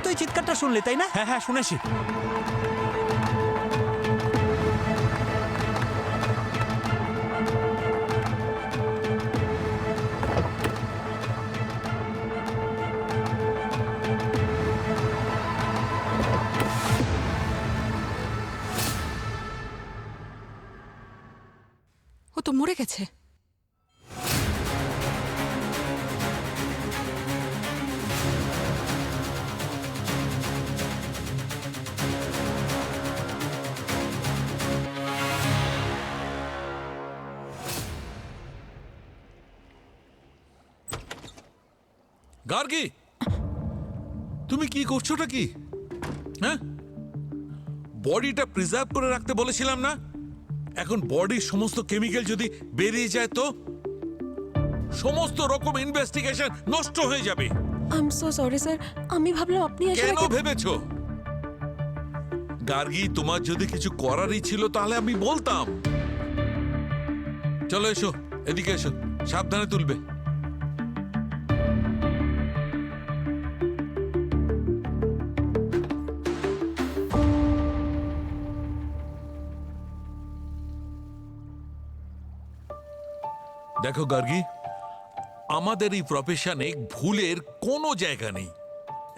তো এই চিৎকারটা শুনলে, তাই না? হ্যাঁ হ্যাঁ শুনেছি। ও তো মরে গেছে। গার্গী, তুমি কি করছোটা কি? হ্যাঁ, বডিটা প্রিজার্ভ করে রাখতে বলেছিলাম না? এখন বডির সমস্ত কেমিক্যাল যদি বেরিয়ে যায় তো সমস্ত রকম ইনভেস্টিগেশন নষ্ট হয়ে যাবে। I am so sorry sir, আমি ভাবলাম আপনি এসে কেন ভেবেছো? গার্গী, তোমার যদি কিছু করারই ছিল তাহলে আমি বলতাম। চলো এসো, এদিকে এসো, সাবধানে তুলবে। দেখো গার্গী, আমাদের এই প্রফেশনে ভুলের কোনো জায়গা নেই।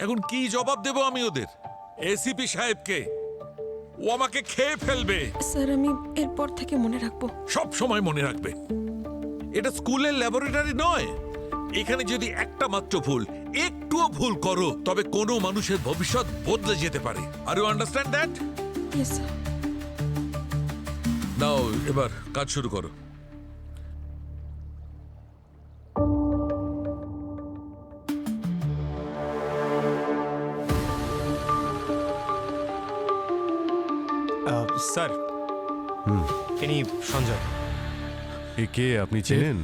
এখন কি জবাব দেব আমি ওদের? এসিপি সাহেবকে? ও আমাকে খেয়ে ফেলবে। স্যার আমি এরপর থেকে মনে রাখবো। সব সময় মনে রাখবে, এটা স্কুলের ল্যাবরেটরি নয়। এখানে যদি একটা মাত্র ভুল, একটুও ভুল করো, তবে কোনো মানুষের ভবিষ্যৎ বদলে যেতে পারে। Are you understand that? Yes sir. Now এবার কাজ শুরু করো। স্যার, ইনি সঞ্জয়। এ কে, আপনি চেনেন?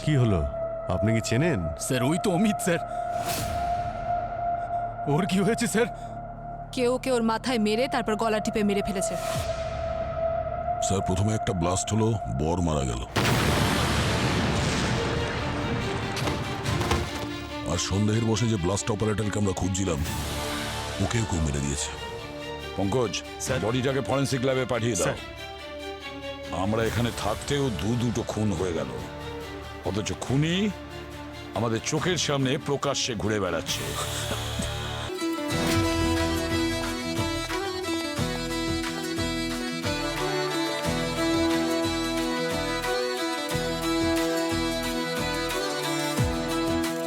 কি হলো, আপনি কি চেনেন? স্যার ওই তো অমিত স্যার। ওর কি হয়েছে স্যার? কেউ ওকে ওর মাথায় মেরে তারপর গলা টিপে মেরে ফেলেছে। স্যার, প্রথমে একটা ব্লাস্ট হলো, বর মারা গেল। আর সন্দেহের বসে যে ব্লাস্ট অপারেটরকে আমরা খুঁজছিলাম, ওকেও কেউ মেরে দিয়েছে। পঙ্কজ, বডিটাকে ফরেন্সিক ল্যাবে পাঠিয়ে দাও। আমরা এখানে থাকতেও দুটো খুন হয়ে গেল, অথচ খুনি আমাদের চোখের সামনে প্রকাশ্যে ঘুরে বেড়াচ্ছে।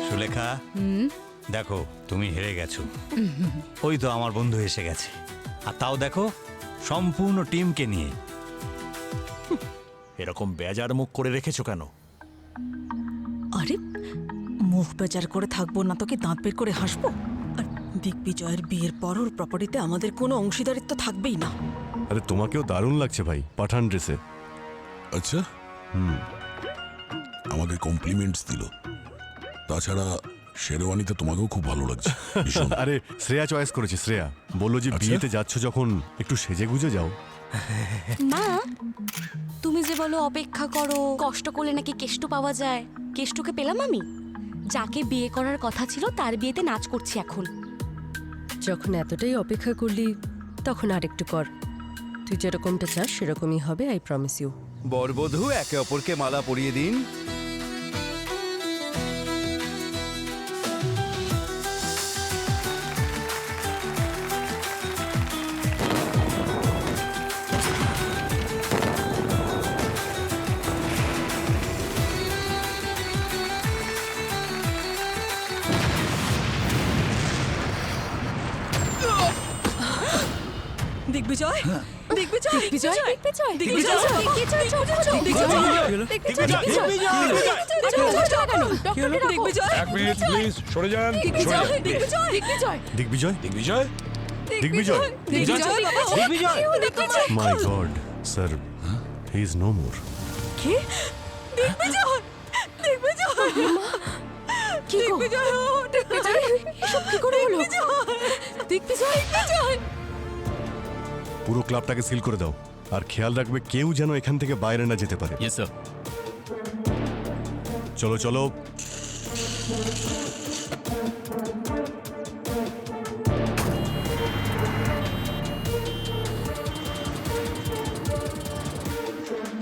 সুলেখা, দেখো তুমি হেরে গেছো। ওই তো আমার বন্ধু এসে গেছে, আর তাও দেখো সম্পূর্ণ টিমকে নিয়ে। এরকম বেজার মুখ করে রেখেছো কেন? আরে মুখ বেজার করে থাকবো না তো কি দাঁত বের করে হাসবো? আর দিগ্বিজয়ের বিয়ের পর ওর প্রপার্টিতে আমাদের কোনো অংশীদারিত্ব থাকবেই না। আরে তোমাকেও দারুণ লাগছে ভাই, পাঠান ড্রেসে। আচ্ছা, আমাকে কমপ্লিমেন্টস দিল। তাছাড়া শেরওয়ানিতে তোমাকেও খুব ভালো লাগছে। ভীষণ। আরে শ্রেয়া চয়েস করেছে, শ্রেয়া বললো যে আচ্ছা। বিয়েতে যাচ্ছ যখন একটু সেজে গুজে যাও। মা, তুমি যে বলো অপেক্ষা করো, কষ্ট করলে নাকি কেষ্ট পাওয়া যায়। কেষ্টকে পেলাম আমি। যাকে বিয়ে করার কথা ছিল তার বিয়েতে নাচ করছি এখন। যখন এতটাই অপেক্ষা করলি তখন আরেকটু কর। তুই যেরকমটা চাস সেরকমই হবে, আই প্রমিস ইউ। বরবধূ একে অপরকে মালা পরিয়ে দিন। দিগ্বিজয়, দিগ্বিজয়, দিগ্বিজয়, দিগ্বিজয়, দিগ্বিজয়, দিগ্বিজয়, এক মিনিট প্লিজ, সরে যান। Digvijay, Digvijay, Digvijay, Digvijay, Digvijay, my god sir, he is no more. কি? দিগ্বিজয়, দিগ্বিজয়, কি গো? দিগ্বিজয়, দিগ্বিজয়, এসব কি করে হলো? দিগ্বিজয়, দিগ্বিজয়। পুরো ক্লাবটাকে সিল করে দাও। আর খেয়াল রাখবে কেউ যেন এখান থেকে বাইরে না যেতে পারে। Yes sir. চলো চলো।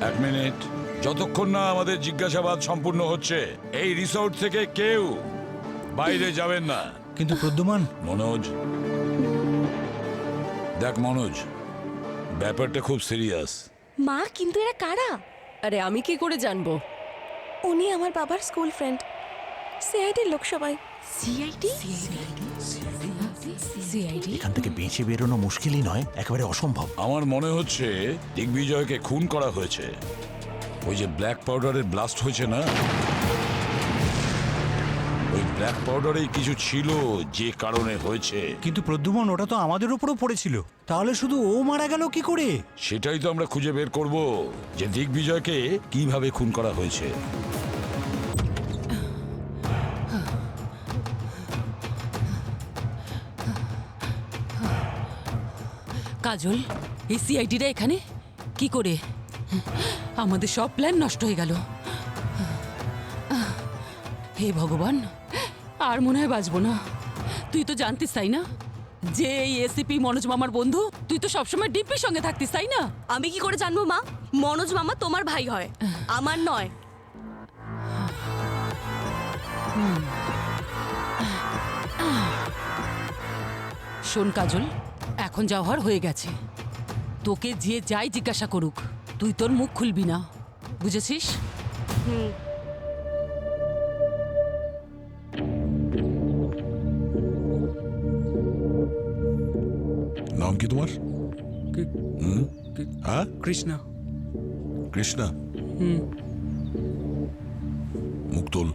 এক মিনিট, যতক্ষণ না আমাদের জিজ্ঞাসাবাদ সম্পূর্ণ হচ্ছে এই রিসোর্ট থেকে কেউ বাইরে যাবেন না। কিন্তু প্রদ্যুমান, মনোজ, দেখ মনোজ, ব্যাপারটা খুব সিরিয়াস। মা কিন্তু এরা কারা? আরে আমি কি করে জানবো? উনি আমার বাবার স্কুল ফ্রেন্ড, সিআইডির লোক সবাই। সিআইডি? এখান থেকে বেঁচে বেরোনো মুশকিলই নয়, একেবারে অসম্ভব। আমার মনে হচ্ছে দিগ্বিজয়কে খুন করা হয়েছে। ওই যে ব্ল্যাক পাউডারের ব্লাস্ট হয়েছে না, ওই ব্ল্যাক পাউডারেই কিছু ছিল যে কারণে হয়েছে। কিন্তু প্রদ্যুমান, ওটা তো আমাদের উপরও পড়েছিল, তাহলে শুধু ও মারা গেল কি করে? সেটাই তো আমরা খুঁজে বের করব, যে দিগ্বিজয়কে কিভাবে খুন করা হয়েছে। কাজল, এই সিআইডিরা এখানে কি করে? আমাদের সব প্ল্যান নষ্ট হয়ে গেল। হে ভগবান, আর মনে হয় বাঁচবো না। তুই তো জানতিস তাই না যে এই এসিপি মনোজ মামার বন্ধু? তুই তো সবসময় ডিপির সঙ্গে থাকতিস তাই না? আমি কি করে জানবো মা? মনোজ মামা তোমার ভাই হয়, আমার নয়। শোন কাজল, এখন যা হওয়ার হয়ে গেছে। তোকে যে যাই জিজ্ঞাসা করুক, তুই তোর মুখ খুলবি না, বুঝেছিস? নাম কি তোমার? হ্যাঁ, কৃষ্ণা। কৃষ্ণা। মুখ তোল।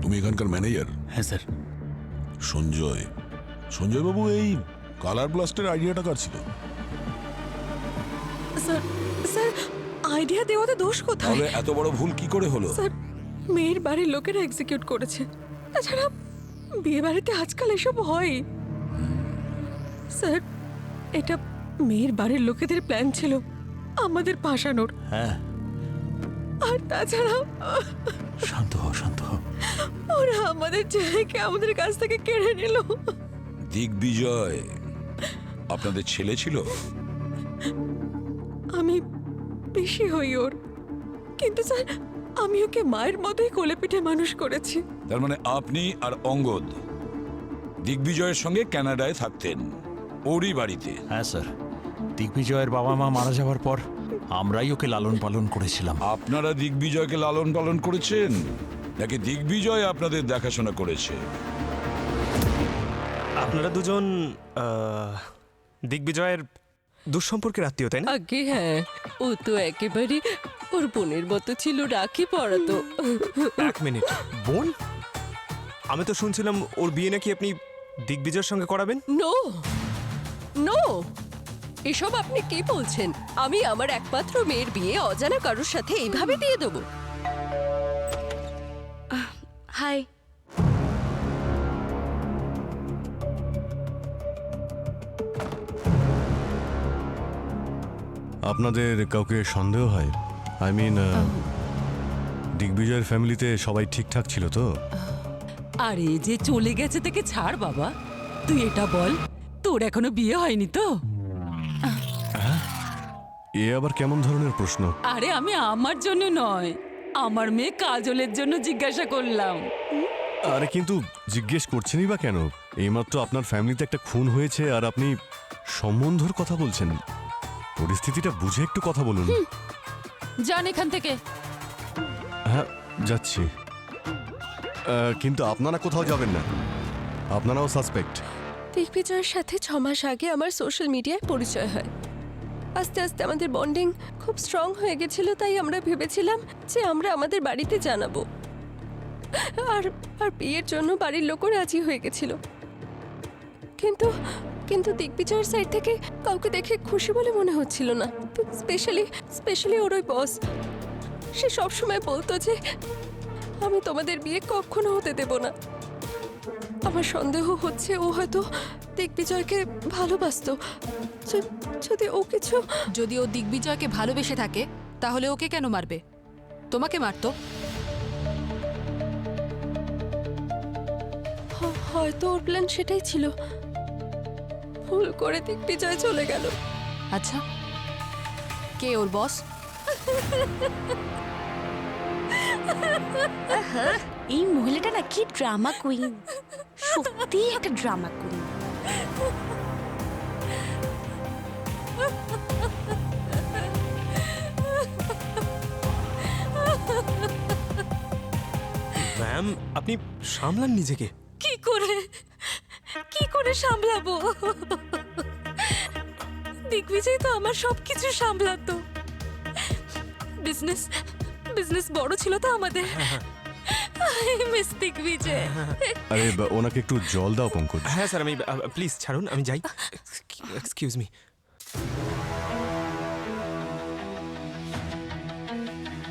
তুমি এখানকার ম্যানেজার? হ্যাঁ স্যার। সঞ্জয়, সঞ্জয় বাবু, এই কালার ব্লাস্টের আইডিয়াটা কার ছিল? স্যার, স্যার আইডিয়া দেওয়াতে দোষ কোথায়? তাহলে এত বড় ভুল কি করে হলো? স্যার, মেয়ের বাড়ির লোকেরা এক্সিকিউট করেছে। তাছাড়া বিয়ে বাড়িতে আজকাল এসব হয়। স্যার, এটা মেয়ের বাড়ির লোকেদের প্ল্যান ছিল আমাদের ফাঁসানোর। হ্যাঁ। আর তাছাড়া শান্ত হও, শান্ত হও। ওরা আমাদের ছেলেকে আমাদের কাছ থেকে কেড়ে নিল। দিগ্বিজয় আপনাদের ছেলে ছিল? আমি বেশি হই ওর, কিন্তু স্যার আমি ওকে মায়ের মতোই কোলে পিঠে মানুষ করেছি। তার মানে আপনি আর অঙ্গদ দিগ্বিজয়ের সঙ্গে কানাডায় থাকতেন, ওরই বাড়িতে? হ্যাঁ স্যার, দিগ্বিজয়ের বাবা মা মারা যাওয়ার পর আমরাই ওকে লালন পালন করেছিলাম। আপনারা দিগ্বিজয়কে লালন পালন করেছেন নাকি দিগ্বিজয় আপনাদের দেখাশোনা করেছে? আপনারা দুজন দিগ্বিজয়ের দুঃসম্পর্কের আত্মীয়, তাই না? আগে হ্যাঁ, ও তো একেবারে ওর বোনের মতো ছিল, রাখি পড়াতো। এক মিনিট, বোন? আমি তো শুনছিলাম ওর বিয়ে নাকি আপনি দিগ্বিজয়ের সঙ্গে করাবেন। নো নো, এসব আপনি কি বলছেন? আমি আমার একমাত্র মেয়ের বিয়ে অজানা কারোর সাথে এইভাবে দিয়ে দেবো? হাই। আপনাদের কাউকে সন্দেহ হয়? আই মিন, দিগ্বিজয়ের ফ্যামিলিতে সবাই ঠিকঠাক ছিল তো? আরে যে চলে গেছে থেকে ছাড় বাবা, তুই এটা বল, তোর এখনো বিয়ে হয়নি তো? এ আবার কেমন ধরনের প্রশ্ন? আরে আমি আমার জন্য নয়, আমার মেয়ে কাজলের জন্য জিজ্ঞাসা করলাম। আরে কিন্তু জিজ্ঞেস করছেনই বা কেন? এইমাত্র আপনার ফ্যামিলিতে একটা খুন হয়েছে আর আপনি সম্বন্ধর কথা বলছেন। পরিস্থিতিটা বুঝে একটু কথা বলুন। যান এখান থেকে। হ্যাঁ, যাচ্ছি। কিন্তু আপনারা কোথাও যাবেন না, আপনারাও সাসপেক্ট। দিগ্বিজয়ের সাথে 6 মাস আগে আমার সোশ্যাল মিডিয়ায় পরিচয় হয়। আস্তে আস্তে আমাদের বন্ডিং খুব স্ট্রং হয়ে গেছিল, তাই আমরা ভেবেছিলাম যে আমরা আমাদের বাড়িতে জানাবো। আর আর বিয়ের জন্য বাড়ির লোকও রাজি হয়ে গেছিল। কিন্তু কিন্তু দিগ্বিজয়ের সাইড থেকে কাউকে দেখে খুশি বলে মনে হচ্ছিল না। স্পেশালি ওর ওই বস। সে সবসময় বলতো যে আমি তোমাদের বিয়ে কখনো হতে দেব না। আমার সন্দেহ হচ্ছে ও হয়তো দিগ্বিজয়কে ভালোবাসতো। যদি ও কিছু, যদি ও দিগ্বিজয়কে ভালোবেসে থাকে তাহলে ওকে কেন মারবে? তোমাকে মারতো। হয়তো ওর প্ল্যান সেটাই ছিল। ভুল করে দিগ্বিজয় চলে গেল। আচ্ছা, কে ওর বস? এই মহিলাটা না কি ড্রামা কুইন, সত্যি একটা ড্রামা কুইন। ম্যাম, আপনি সামলান নিজেকে। কি করে সামলাবো? দিগ্বিজয় তো আমার সবকিছু সামলাতো। বিজনেস বড় ছিল তো আমাদের। মিস দিগ্বিজয়। আরে ওনাকে একটু জল দাও পঙ্কজ। হ্যাঁ স্যার, আমি প্লিজ ছাড়ুন, আমি যাই। Excuse me.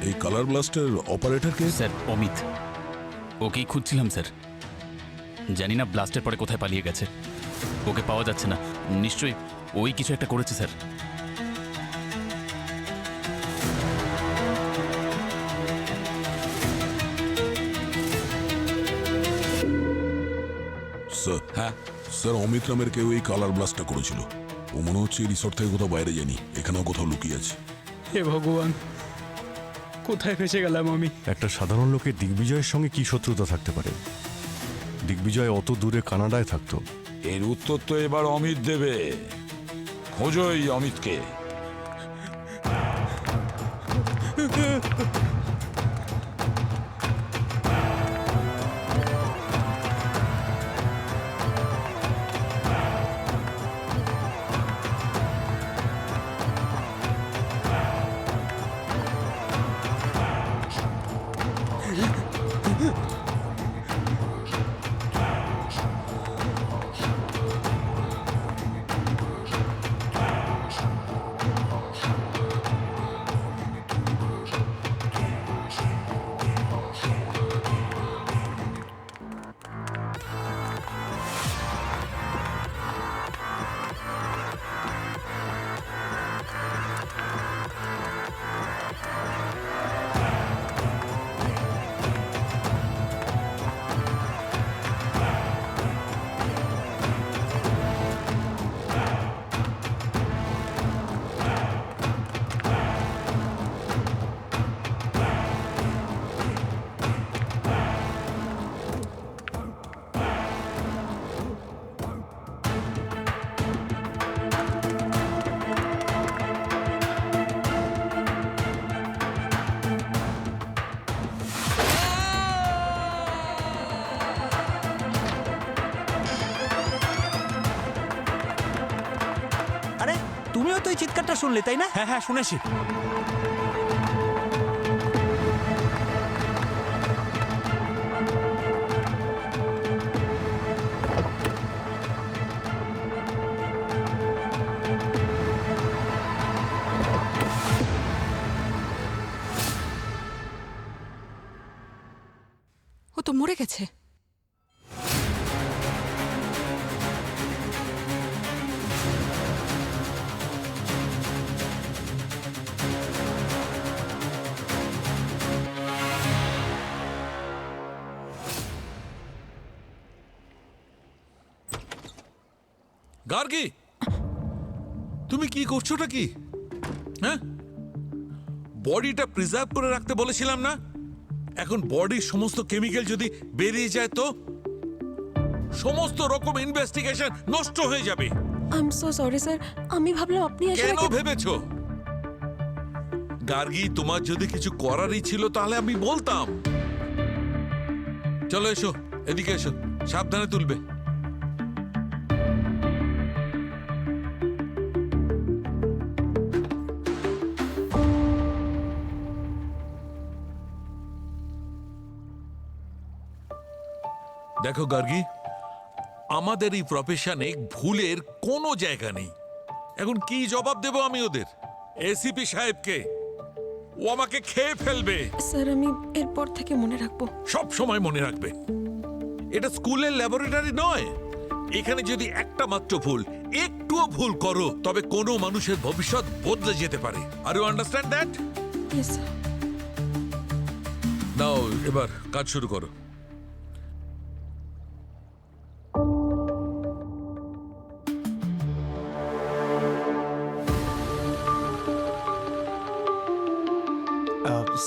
এই কালার ব্লাস্টের অপারেটরকে? স্যার অমিত, ওকেই খুঁজছিলাম স্যার। জানি না ব্লাস্টের পরে কোথায় পালিয়ে গেছে, ওকে পাওয়া যাচ্ছে না। নিশ্চয়ই ওই কিছু একটা করেছে স্যার। স্যার, হ্যাঁ স্যার, অমিত নামের কেউ এই কালার ব্লাস্টটা করেছিল। ও মনে হচ্ছে এই রিসর্ট থেকে কোথাও বাইরে যায়নি, এখানেও কোথাও লুকিয়ে আছে। হে ভগবান, কোথায় ফেসে গেলাম আমি? একটা সাধারণ লোকের দিগ্বিজয়ের সঙ্গে কি শত্রুতা থাকতে পারে? দিগ্বিজয় অত দূরে কানাডায় থাকতো। এর উত্তর তো এবার অমিত দেবে। খোঁজো এই অমিতকে। তুমিও তো এই চিৎকারটা শুনলে, তাই না? হ্যাঁ হ্যাঁ, শুনেছি। ও তো মরে গেছে। গার্গী, তুমি কি করছোটা কি? হ্যাঁ, বডিটা প্রিজার্ভ করে রাখতে বলেছিলাম না? এখন বডির সমস্ত কেমিক্যাল যদি বেরিয়ে যায় তো সমস্ত রকম ইনভেস্টিগেশন নষ্ট হয়ে যাবে। I am so sorry sir, আমি ভাবলাম আপনি আসলে কেন ভেবেছো? গার্গী, তোমার যদি কিছু করারই ছিল তাহলে আমি বলতাম। চলো এসো, এদিকে এসো, সাবধানে তুলবে। দেখো গার্গী, আমাদের এই প্রফেশনে ভুলের কোনো জায়গা নেই। এখন কি জবাব দেব আমি ওদের? এসিপি সাহেবকে ও আমাকে খেয়ে ফেলবে। স্যার আমি এরপর থেকে মনে রাখবো। সব সময় মনে রাখবে, এটা স্কুলের ল্যাবরেটরি নয়। এখানে যদি একটা মাত্র ভুল, একটুও ভুল করো, তবে কোনো মানুষের ভবিষ্যৎ বদলে যেতে পারে। Are you understand that? Yes sir. Now এবার কাজ শুরু করো।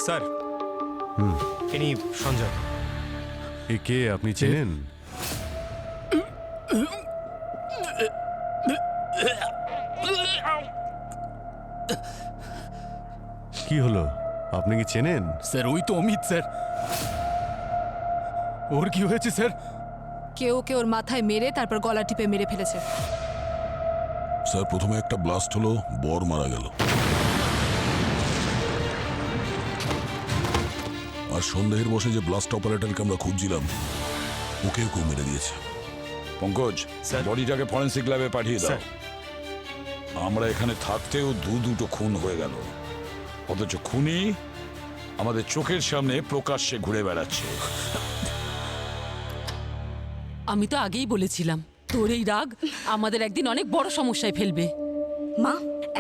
স্যার ইনি সঞ্জয়। এ কে, আপনি চেনেন? কি হলো, আপনি কি চেনেন? স্যার ওই তো অমিত স্যার। ওর কি হয়েছে স্যার? কেউ ওকে ওর মাথায় মেরে তারপর গলা টিপে মেরে ফেলেছে। স্যার প্রথমে একটা ব্লাস্ট হলো, বর মারা গেল। আর সন্দেহের বসে যে ব্লাস্ট অপারেটরকে আমরা খুঁজছিলাম, ওকেও কেউ মেরে দিয়েছে। পঙ্কজ, বডিটাকে ফরেন্সিক ল্যাবে পাঠিয়ে দাও। আমরা এখানে থাকতেও দুটো খুন হয়ে গেল, অথচ খুনি আমাদের চোখের সামনে প্রকাশ্যে ঘুরে বেড়াচ্ছে। আমি তো আগেই বলেছিলাম তোর এই রাগ আমাদের একদিন অনেক বড় সমস্যায় ফেলবে। মা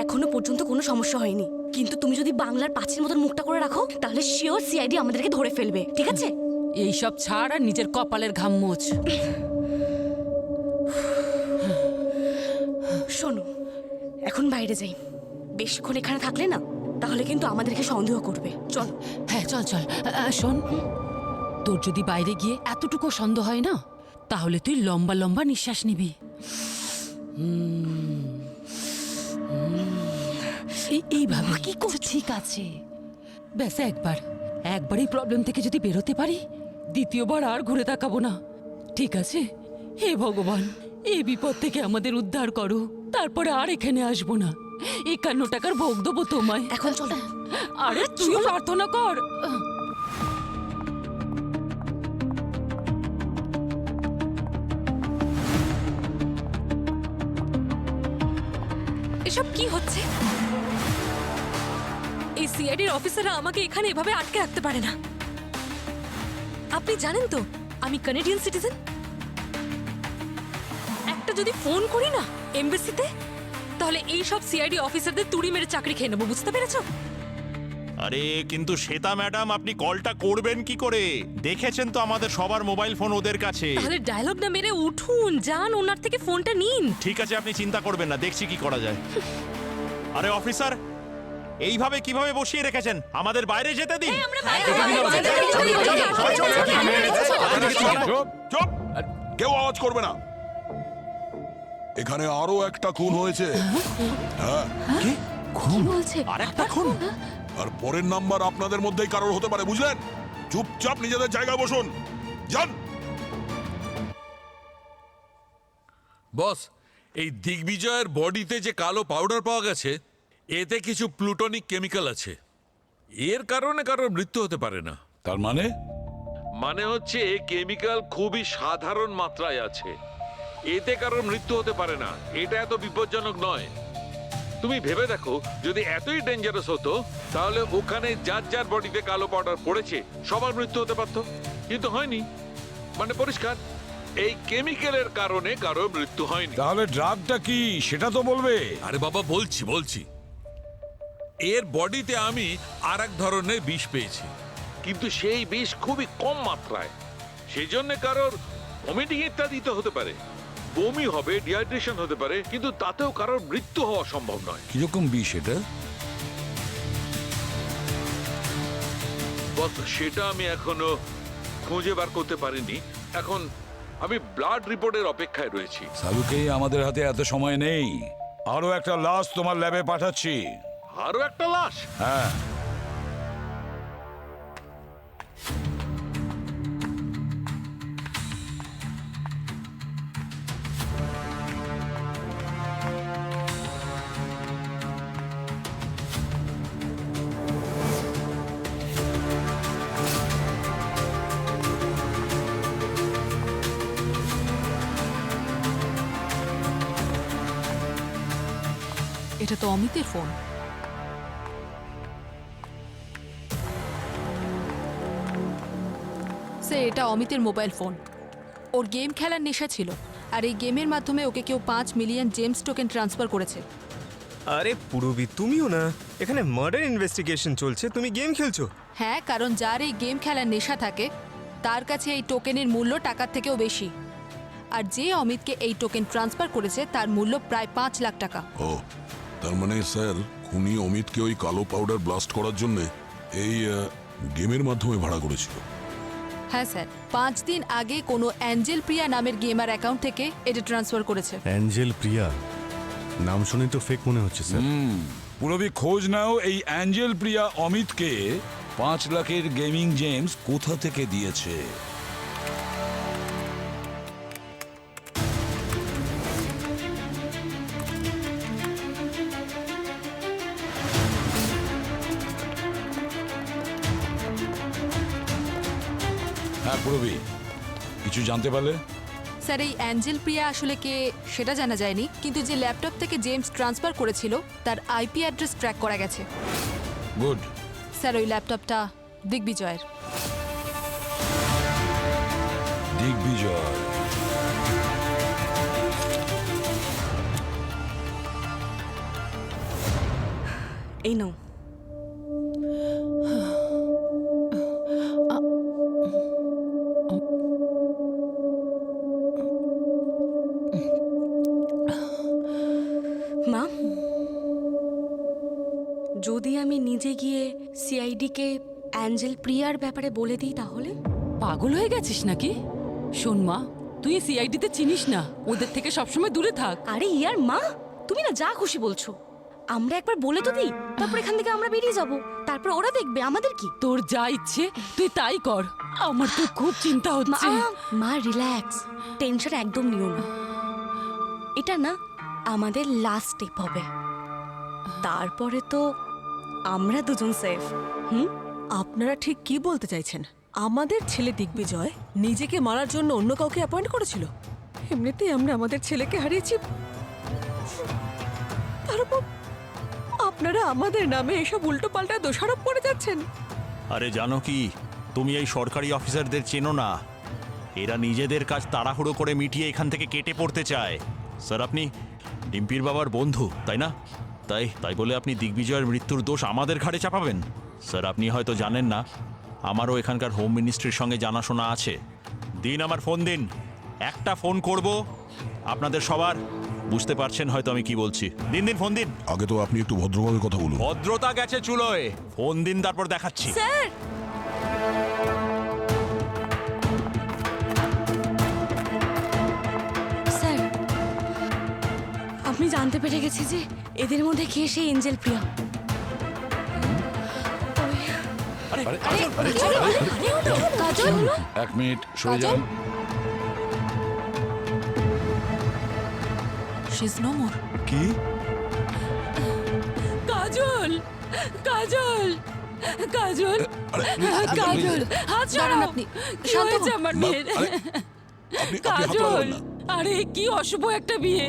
এখনো পর্যন্ত কোনো সমস্যা হয়নি, কিন্তু তুমি যদি বাংলার পাঁচের মতন মুখটা করে রাখো তাহলে শিওর সিআইডি আমাদেরকে ধরে ফেলবে, ঠিক আছে? এই সব ছাড় আর নিজের কপালের ঘাম মোছ। শোনো, এখন বাইরে যাই। বেশিক্ষণ এখানে থাকলে না তাহলে কিন্তু আমাদেরকে সন্দেহ করবে। চল। হ্যাঁ চল চল। শোন, তোর যদি বাইরে গিয়ে এতটুকু সন্দেহ হয় না, তাহলে তুই লম্বা লম্বা নিঃশ্বাস নিবি। এইভাবে কি করছিস? ঠিক আছে, ব্যাস একবার এই প্রবলেম থেকে যদি বেরোতে পারি, দ্বিতীয়বার আর ঘুরে তাকাবো না, ঠিক আছে? হে ভগবান, এই বিপদ থেকে আমাদের উদ্ধার করো, তারপরে আর এখানে আসবো না। 51 টাকার ভোগ দেবো তোমায়। এখন চল। আরে তুইও প্রার্থনা কর। এসব কি হচ্ছে? এই সিআইডির অফিসাররা আমাকে এখানে এভাবে আটকে রাখতে পারে না। আপনি জানেন তো আমি কানাডিয়ান সিটিজেন। একটা যদি ফোন করি না এমবেসিতে, তাহলে এই সব সিআইডি অফিসারদের তুড়ি মেরে চাকরি খেয়ে নেবো, বুঝতে পেরেছো? আরে কিন্তু শ্বেতা ম্যাডাম, আপনি কলটা করবেন কি করে? দেখেছেন তো আমাদের সবার মোবাইল ফোন ওদের কাছে। তাহলে ডায়লগ না মেরে উঠুন, যান ওনার থেকে ফোনটা নিন। ঠিক আছে, আপনি চিন্তা করবেন না, দেখছি কি করা যায়। আরে অফিসার, এইভাবে কিভাবে বসিয়ে রেখেছেন? আমাদের বাইরে যেতে দিন। চুপ, কেউ আওয়াজ করবে না। এখানে আরো একটা খুন হয়েছে। হ্যাঁ, কি বলছে? আরেকটা খুন? আর পরের নাম্বার আপনাদের মধ্যেই কারোর হতে পারে, বুঝলেন? চুপচাপ নিজেদের জায়গায় বসুন, যান। বস, এই দিগ্বিজয়ের বডিতে যে কালো পাউডার পাওয়া গেছে, এতে কিছু প্লুটোনিক কেমিক্যাল আছে। এর কারণে কারোর মৃত্যু হতে পারে না। তার মানে? মানে হচ্ছে এই কেমিক্যাল খুবই সাধারণ মাত্রায় আছে, এতে কারোর মৃত্যু হতে পারে না। এটা এত বিপজ্জনক নয়। তুমি ভেবে দেখো, যদি এতই ডেঞ্জারাস হতো তাহলে ওখানে যার যার বডিতে কালো পাউডার পড়েছে সবার মৃত্যু হতে পারতো, কিন্তু হয়নি। মানে পরিষ্কার, এই কেমিক্যালের কারণে কারো মৃত্যু হয়নি। তাহলে ড্রাগটা কি সেটা তো বলবে। আরে বাবা, বলছি এর বডিতে আমি আর এক ধরনের বিষ পেয়েছি, কিন্তু সেই বিষ খুবই কম মাত্রায়। সেই জন্য কারোর ভমিটিং ইত্যাদি তো হতে পারে, বমি হবে, ডিহাইড্রেশন হতে পারে, কিন্তু তাতেও কারোর মৃত্যু হওয়া সম্ভব নয়। কিরকম বিষ এটা? বস, সেটা আমি এখনো খুঁজে বার করতে পারিনি। এখন আমি ব্লাড রিপোর্টের অপেক্ষায় রয়েছি। সালুকেই আমাদের হাতে এত সময় নেই। আরো একটা লাশ তোমার ল্যাবে পাঠাচ্ছি। আরো একটা লাশ? হ্যাঁ। এটা তো অমিতের ফোন। স্যার এটা অমিতের মোবাইল ফোন। ওর গেম খেলার নেশা ছিল, আর এই গেমের মাধ্যমে ওকে কেউ 5 মিলিয়ন জেমস টোকেন ট্রান্সফার করেছে। আরে পুরবি, তুমিও না, এখানে মার্ডার ইনভেস্টিগেশন চলছে, তুমি গেম খেলছো? হ্যাঁ, কারণ যার এই গেম খেলার নেশা থাকে তার কাছে এই টোকেনের মূল্য টাকার থেকেও বেশি। আর যে অমিতকে এই টোকেন ট্রান্সফার করেছে তার মূল্য প্রায় 5 লাখ টাকা। ও, তার মানে স্যার খুনি অমিতকে ওই কালো পাউডার ব্লাস্ট করার জন্য এই গেমের মাধ্যমে ভাড়া করেছিল। হ্যাঁ স্যার, 5 দিন আগে কোনো অ্যাঞ্জেল প্রিয়া নামের গেমার অ্যাকাউন্ট থেকে এটা ট্রান্সফার করেছে। অ্যাঞ্জেল প্রিয়া নাম শুনে তো ফেক মনে হচ্ছে স্যার। পুরবি খোঁজ নাও এই অ্যাঞ্জেল প্রিয়া অমিতকে 5 লাখের গেমিং জেমস কোথা থেকে দিয়েছে। হ্যাঁ পুরবি, কিছু জানতে পারলে? স্যার এই অ্যাঞ্জেল প্রিয়া আসলে কে সেটা জানা যায়নি, কিন্তু যে ল্যাপটপ থেকে জেমস ট্রান্সফার করেছিল তার আইপি অ্যাড্রেস ট্র্যাক করা গেছে। গুড। স্যার ওই ল্যাপটপটা দিগ্বিজয়ের। দিগ্বিজয়? এই নাও। মা, যদি আমি নিজে গিয়ে সিআইডিকে অ্যাঞ্জেল প্রিয়ার ব্যাপারে বলে দিই তাহলে? পাগল হয়ে গেছিস নাকি? শোন মা, তুই সিআইডিতে চিনিস না, ওদের থেকে সবসময় দূরে থাক। আরে ইয়ার মা, তুমি না যা খুশি বলছো। আমরা একবার বলে তো দিই, তারপর এখান থেকে আমরা বেরিয়ে যাব, তারপর ওরা দেখবে, আমাদের কি। তোর যা ইচ্ছে তুই তাই কর, আমার তো খুব চিন্তা হচ্ছে। মা রিল্যাক্স, টেনশন একদম নিও না। এটা না আমাদের লাস্ট স্টেপ হবে, তারপরে তো আমরা দুজন সেফ। আপনারা ঠিক কি বলতে চাইছেন? আমাদের ছেলে দিগ্বিজয় নিজেকে মারার জন্য অন্য কাউকে অ্যাপয়েন্ট করেছিল? এমনিতেই আমরা আমাদের ছেলেকে হারিয়েছি, তারপর আপনারা আমাদের নামে এসব উল্টোপাল্টা দোষারোপ করে যাচ্ছেন। আরে জানো কি, তুমি এই সরকারি অফিসারদের চেনো না, এরা নিজেদের কাজ তাড়াহুড়ো করে মিটিয়ে এখান থেকে কেটে পড়তে চায়। স্যার আপনি ডিম্পির বাবার বন্ধু, তাই না? তাই বলে আপনি দিগ্বিজয়ের মৃত্যুর দোষ আমাদের ঘাড়ে চাপাবেন? স্যার আপনি হয়তো জানেন না, আমারও এখানকার হোম মিনিস্ট্রির সঙ্গে জানাশোনা আছে। দিন আমার ফোন দিন, একটা ফোন করব আপনাদের সবার। বুঝতে পারছেন হয়তো আমি কি বলছি। দিন ফোন দিন। আগে তো আপনি একটু ভদ্রভাবে কথা বলুন। ভদ্রতা গেছে চুলোয়, ফোন দিন তারপর দেখাচ্ছি। স্যার, স্যার আপনি জানতে পেরে গেছি যে এদের মধ্যে কে সেই এঞ্জেল প্রিয়া। এক মিনিট সরে যান। She's no more. কি? কাজল, কাজল, কাজল, কাজল, হাত সরান আপনি। কি হয়েছে আমার মেয়ের? কাজল, আরে কি অশুভ একটা বিয়ে,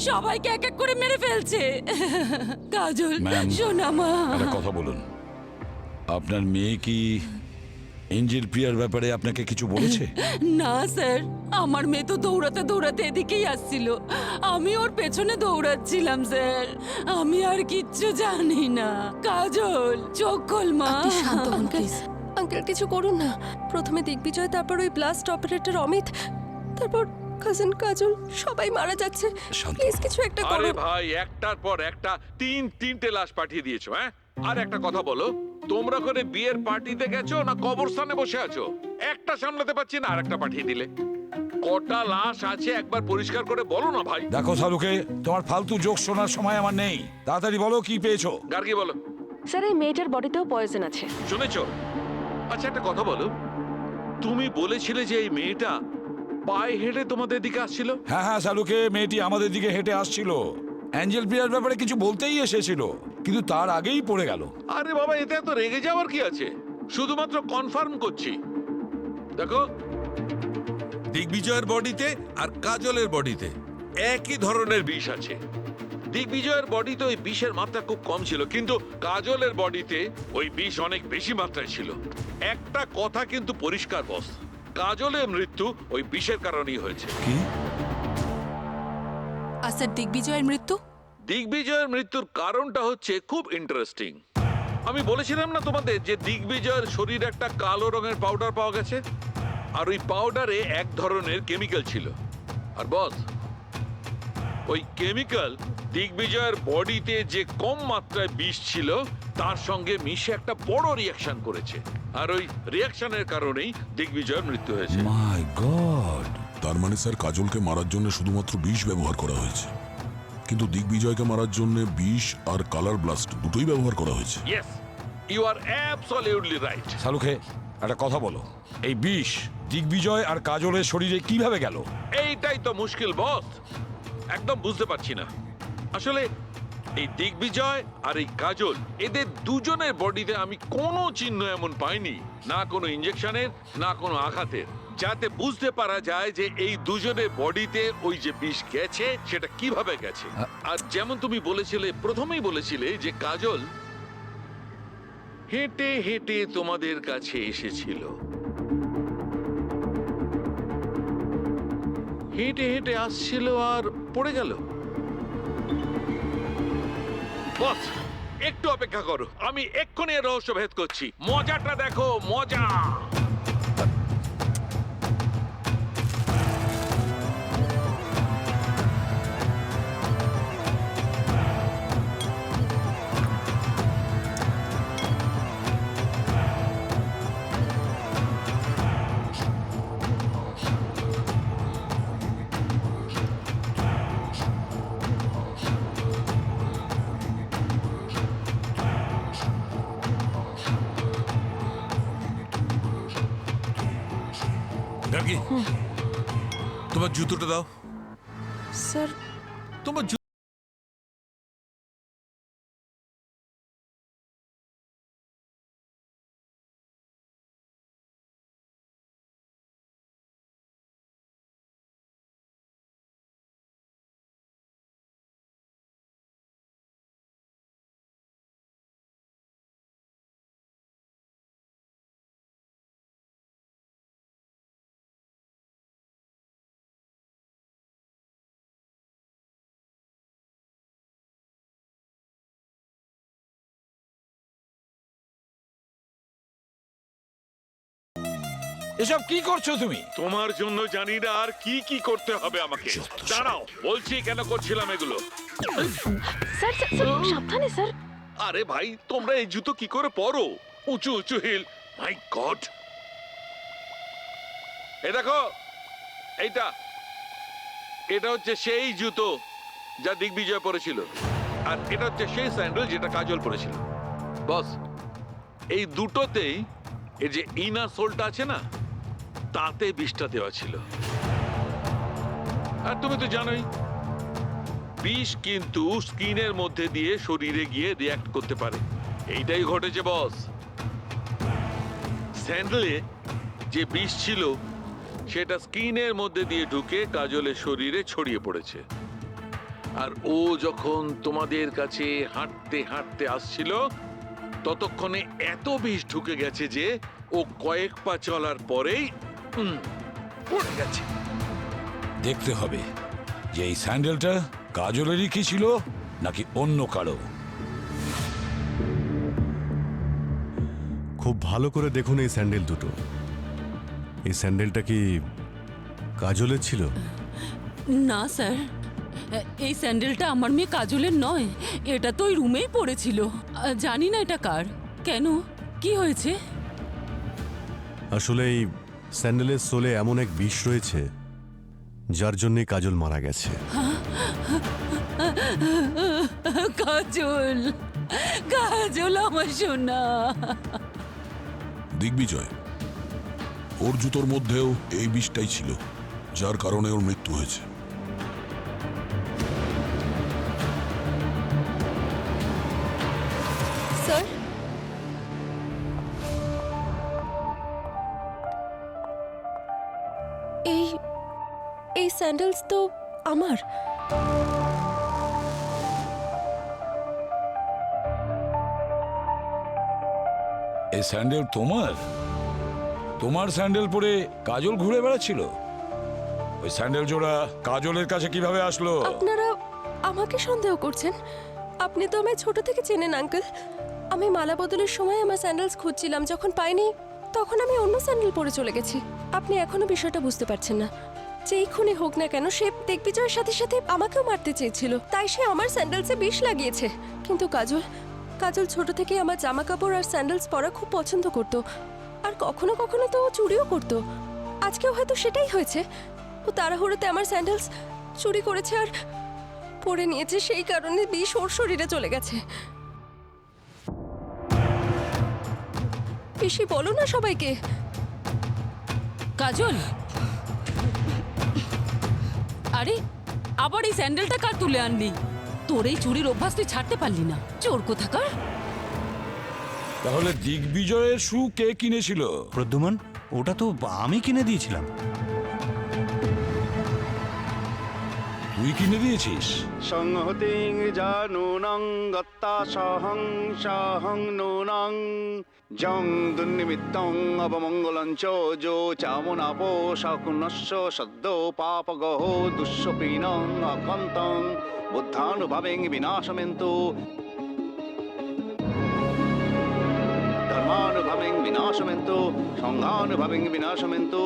সবাইকে এক এক করে মেরে ফেলছে। কাজল শোনা মা, একটা কথা বলুন, আপনার মেয়ে কি এঞ্জেল প্রিয়ার ব্যাপারে আপনাকে কিছু বলেছে? না স্যার, আমার মেয়ে তো দৌড়াতে দৌড়াতে এদিকেই আসছিল, আমি ওর পেছনে দৌড়াচ্ছিলাম স্যার, আমি আর কিচ্ছু জানি না। কাজল চোখ খোল মা। শান্ত হন প্লিজ। আঙ্কেল কিছু করুন না। প্রথমে দিগ্বিজয়, তারপর ওই ব্লাস্ট অপারেটর অমিত, তারপর কাজিন কাজল, সবাই মারা যাচ্ছে। প্লিজ কিছু একটা আরে করুন। ভাই, একটার পর একটা তিনটে লাশ পাঠিয়ে দিয়েছো। হ্যাঁ, আর একটা কথা বলো, তোমরা করে বিয়ের পার্টিতে গেছো না কবরস্থানে বসে আছো? একটা সামলাতে পারছি না, আর একটা পাঠিয়ে দিলে। কটা লাশ আছে একবার পরিষ্কার করে বলো না ভাই। দেখো শাহরুখে, তোমার ফালতু জোক শোনার সময় আমার নেই, তাড়াতাড়ি বলো কি পেয়েছো। গার্গী বলো। স্যার এই মেয়েটার বডিতেও পয়জন আছে। শুনেছো? আচ্ছা একটা কথা বলো, তুমি বলেছিলে যে এই মেয়েটা পায়ে হেঁটে তোমাদের দিকে আসছিল? হ্যাঁ শাহরুখে, মেয়েটি আমাদের দিকে হেঁটে আসছিল, অ্যাঞ্জেল প্রিয়ার ব্যাপারে কিছু বলতেই এসেছিল, কিন্তু তার আগেই পড়ে গেল। আরে বাবা, এতে এত রেগে যাওয়ার কি আছে? শুধুমাত্র কনফার্ম করছি। দেখো, দিগ্বিজয়ের বডিতে আর কাজলের বডিতে একই ধরনের বিষ আছে। দিগ্বিজয়ের বডিতে ওই বিষের মাত্রা খুব কম ছিল, কিন্তু কাজলের বডিতে ওই বিষ অনেক বেশি মাত্রায় ছিল। একটা কথা কিন্তু পরিষ্কার বস, কাজলের মৃত্যু ওই বিষের কারণেই হয়েছে। আর স্যার দিগ্বিজয়ের মৃত্যু? দিগ্বিজয়ের মৃত্যুর কারণটা হচ্ছে খুব ইন্টারেস্টিং। আমি বলেছিলাম না তোমাদের যে দিগ্বিজয়ের শরীরে একটা কালো রঙের পাউডার পাওয়া গেছে, আর ওই পাউডারে এক ধরনের কেমিক্যাল ছিল। আর বস, ওই কেমিক্যাল দিগ্বিজয়ের বডিতে যে কম মাত্রায় বিষ ছিল তার সঙ্গে মিশে একটা বড় রিয়াকশন করেছে, আর ওই রিয়াকশনের কারণেই দিগ্বিজয়ের মৃত্যু হয়েছে। মাই গড! তার মানে স্যার কাজলকে মারার জন্য শুধুমাত্র বিষ ব্যবহার করা হয়েছে, কিন্তু দিগ্বিজয়কে মারার জন্য বিষ আর কালার ব্লাস্ট দুটোই ব্যবহার করা হয়েছে। Yes, you are absolutely right. শালুকে একটা কথা বলো, এই বিষ দিগ্বিজয় আর কাজলের শরীরে কিভাবে গেল? এইটাই তো মুশকিল বস, একদম বুঝতে পারছি না। আসলে এই দিগ্বিজয় আর এই কাজল, এদের দুজনের বডিতে আমি কোনো চিহ্ন এমন পাইনি, না কোনো ইনজেকশনের, না কোনো আঘাতের, যাতে বুঝতে পারা যায় যে এই দুজনের বডিতে ওই যে বিষ গেছে সেটা কিভাবে গেছে। আর যেমন তুমি বলেছিলে, প্রথমেই বলেছিলে যে কাজল হেঁটে হেঁটে তোমাদের কাছে এসেছিল, হেঁটে হেঁটে আসছিল আর পড়ে গেল। বস, একটু অপেক্ষা করো, আমি এক্ষুনি এর রহস্য ভেদ করছি। মজাটা দেখো, মজা। গার্গী, তোমার জুতোটা দাও। স্যার, তোমার এসব কি করছো তুমি? তোমার জন্য জানি না আর কি কি করতে হবে আমাকে। দাঁড়াও, বলছি কেন করছিলাম এগুলো। স্যার সাবধানে স্যার। আরে ভাই, তোমরা এই জুতো কি করে পরো? উঁচু উঁচু হিল, মাই গড। এই দেখো, এটা হচ্ছে সেই জুতো যা দিগ্বিজয় পরেছিল, আর এটা হচ্ছে সেই স্যান্ডেল যেটা কাজল পরেছিল। বস, এই দুটোতেই এই যে ইনার সোলটা আছে না, তাতে বিষটা দেওয়া ছিল। আর তুমি তো জানোই, বিষ কিন্তু স্কিনের মধ্যে দিয়ে শরীরে গিয়ে রিঅ্যাক্ট করতে পারে। এইটাই ঘটেছে বস। স্যান্ডেলে যে বিষ ছিল সেটা স্কিনের মধ্যে দিয়ে ঢুকে কাজলের শরীরে ছড়িয়ে পড়েছে। আর ও যখন তোমাদের কাছে হাঁটতে হাঁটতে আসছিল, ততক্ষণে এত বিষ ঢুকে গেছে যে ও কয়েক পা চলার পরেই পড়ে গেছে। দেখতে হবে যে এই স্যান্ডেলটা কাজলেরই কি ছিল নাকি অন্য কারো। খুব ভালো করে দেখুন এই স্যান্ডেল দুটো। এই স্যান্ডেলটা কি কাজলের ছিল? না স্যার, এই স্যান্ডেলটা আমার মেয়ে কাজলের নয়। এটা তো ওই রুমেই পড়েছিল। জানি না এটা কার। কেন, কি হয়েছে? আসলে এই স্যান্ডেলের সোলে এমন এক বিষ রয়েছে যার জন্যে কাজল মারা গেছে। কাজল, কাজল আমার সোনা। দিগ্বিজয়, ওর জুতোর মধ্যেও এই বিষটাই ছিল, যার কারণে ওর মৃত্যু হয়েছে। স্যার, এই স্যান্ডেলস তো আমার। এই স্যান্ডেল তোমার? তোমার স্যান্ডেল পরে কাজল ঘুরে বেড়াচ্ছিল? ওই স্যান্ডেল জোড়া কাজলের কাছে কিভাবে আসলো? আপনারা আমাকে সন্দেহ করছেন? আপনি তো আমায় ছোট থেকে চেনেন আঙ্কেল। আমি মালা বদলের সময় আমার স্যান্ডেলস খুঁজছিলাম, যখন পাইনি তখন আমি অন্য স্যান্ডেল পরে চলে গেছি। আপনি এখনো বিষয়টা বুঝতে পারছেন না। যেই খুনে হোক না কেন, সে দিগ্বিজয়ের সাথে সাথে আমাকেও মারতে চেয়েছিল, তাই সে আমার স্যান্ডেলসে বিষ লাগিয়েছে। কিন্তু কাজল ছোট থেকে আমার জামা কাপড় আর স্যান্ডেলস পরা খুব পছন্দ করতো, আর কখনো কখনো তো ও চুরিও করতো। আজকেও হয়তো সেটাই হয়েছে। ও তাড়াহুড়োতে আমার স্যান্ডেলস চুরি করেছে আর পরে নিয়েছে, সেই কারণে বিষ ওর শরীরে চলে গেছে। পিসি বলো না সবাইকে। কাজল, আরে আবার এই স্যান্ডেলটা কার তুলে আনলি? তোর এই চুরির অভ্যাস তুই ছাড়তে পারলি না, চোর কোথাকার। তাহলে দিগ্বিজয়ের শু কে কিনেছিল? প্রদ্যুমান, ওটা তো আমি কিনে দিয়েছিলাম। তুই কিনে দিয়েছিস? সংহতিং জানুনং গত্তা সহং সহং নুনং জং দুর্নিমিত্তং অবমঙ্গলং চ যো চামুনাপো শকুনস্য সদ্য পাপগহ দুঃস্বপিনং অকন্তং বুদ্ধানুভবেং বিনাশমেন্তু ধর্মানুভবেং বিনাশমেন্তু সংঘানুভবেং বিনাশমেন্তু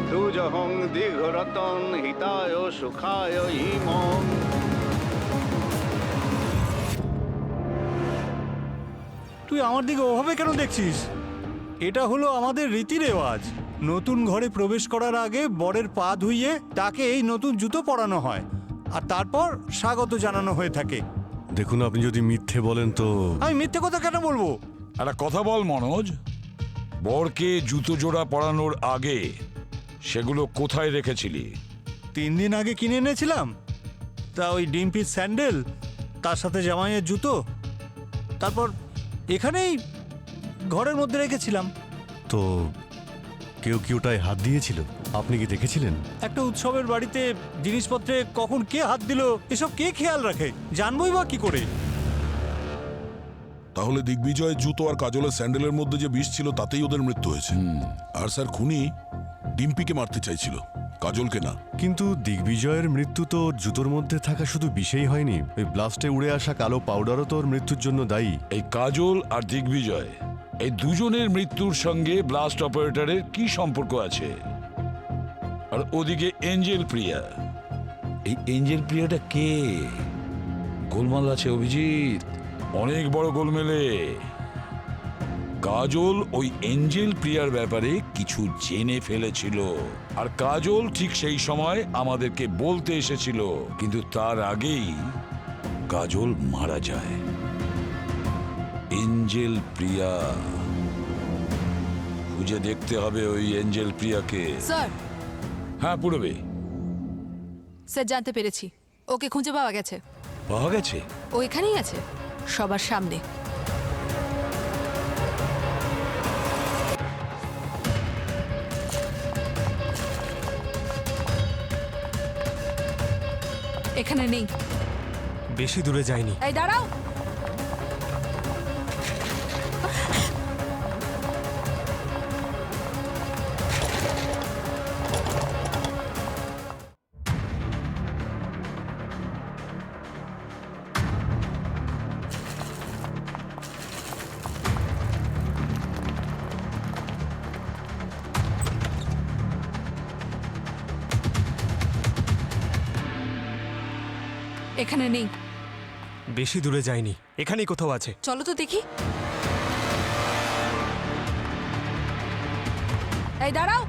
দুজহং দীর্ঘরতং হিতায় সুখায় ইমং। তুই আমার দিকে ওভাবে কেন দেখছিস? এটা হলো আমাদের রীতি রেওয়াজ। নতুন ঘরে প্রবেশ করার আগে বরের পা ধুইয়ে তাকে এই নতুন জুতো পরানো হয়, আর তারপর স্বাগত জানানো হয়ে থাকে। দেখুন, আপনি যদি মিথ্যে বলেন তো। আমি মিথ্যে কথা কেন বলবো? একটা কথা বল মনোজ, বরকে জুতো জোড়া পরানোর আগে সেগুলো কোথায় রেখেছিলি? 3 দিন আগে কিনে এনেছিলাম। তা ওই ডিম্পির স্যান্ডেল, তার সাথে জামাইয়ের জুতো, তারপর এখানেই ঘরের মধ্যে রেখেছিলাম। তো কেউ কি ওটায় হাত দিয়েছিল? আপনি কি দেখেছিলেন? একটা উৎসবের বাড়িতে জিনিসপত্রে কখন কে হাত দিল এসব কে খেয়াল রাখে? জানবই বা কি করে? তাহলে দিগ্বিজয়ের জুতো আর কাজলের স্যান্ডেলের মধ্যে যে বিষ ছিল তাতেই ওদের মৃত্যু হয়েছে। আর স্যার, খুনি ডিম্পিকে মারতে চাইছিল, কাজলকে না। কিন্তু দিগ্বিজয়ের মৃত্যু তো জুতোর মধ্যে থাকা শুধু বিষেই হয়নি, ওই ব্লাস্টে উড়ে আসা কালো পাউডারও তো ওর মৃত্যুর জন্য দায়ী। এই কাজল আর দিগ্বিজয়, এই দুজনের মৃত্যুর সঙ্গে ব্লাস্ট অপারেটরের কি সম্পর্ক আছে? আর ওদিকে এঞ্জেল প্রিয়া, এই এঞ্জেল প্রিয়াটা কে? গোলমাল আছে অভিজিৎ, অনেক বড় গোলমেলে। কাজল ওই এঞ্জেল প্রিয়ার ব্যাপারে কিছু জেনে ফেলেছিল, আর কাজল ঠিক সেই সময় আমাদেরকে বলতে এসেছিল, কিন্তু তার আগেই কাজল মারা যায়। এঞ্জেল প্রিয়া, খুঁজে দেখতে হবে ওই এঞ্জেল প্রিয়াকে। স্যার। হ্যাঁ পূরবী। স্যার, জানতে পেরেছি, ওকে খুঁজে পাওয়া গেছে। পাওয়া গেছে? ও এখানেই আছে, সবার সামনে। এখানে নেই। বেশি দূরে যায়নি। এই দাঁড়াও। এখানে নেই। বেশি দূরে যায়নি, এখানেই কোথাও আছে। চলো তো দেখি। এই দাঁড়াও।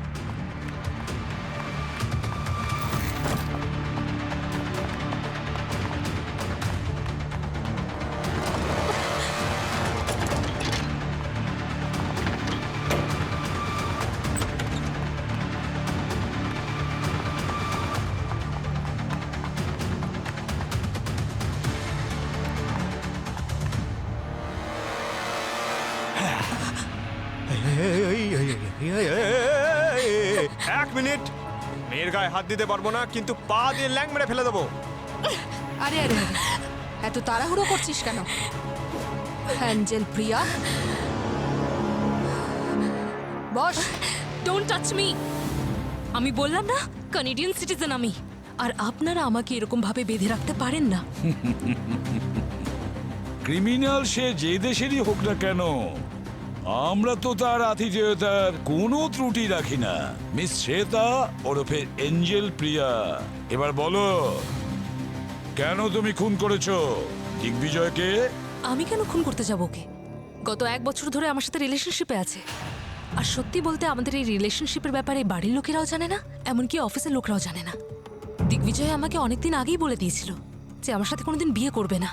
এক মিনিট, মেয়ের গায়ে হাত দিতে পারবো না, কিন্তু পা দিয়ে ল্যাং মেরে ফেলে দেবো। আরে আরে আরে, এত তাড়াহুড়ো করছিস কেন? Angel Priya, boss. Don't touch me. আমি বললাম না কানাডিয়ান সিটিজেন আমি, আর আপনারা আমাকে এরকম ভাবে বেঁধে রাখতে পারেন না। ক্রিমিনাল সে যে দেশেরই হোক না কেন, আমরা তো তার আতিথেয়তার কোনো ত্রুটি রাখি না। মিস শ্বেতা ওরফে এঞ্জেল প্রিয়া, এবার বলো কেন তুমি খুন করেছো দিগ্বিজয়কে? আমি কেন খুন করতে যাব ওকে? গত 1 বছর ধরে আমার সাথে রিলেশনশিপে আছে। আর সত্যি বলতে আমাদের এই রিলেশনশিপের ব্যাপারে বাড়ির লোকেরাও জানে না, এমনকি অফিসের লোকরাও জানে না। দিগ্বিজয় আমাকে অনেকদিন আগেই বলে দিয়েছিল যে আমার সাথে কোনোদিন বিয়ে করবে না।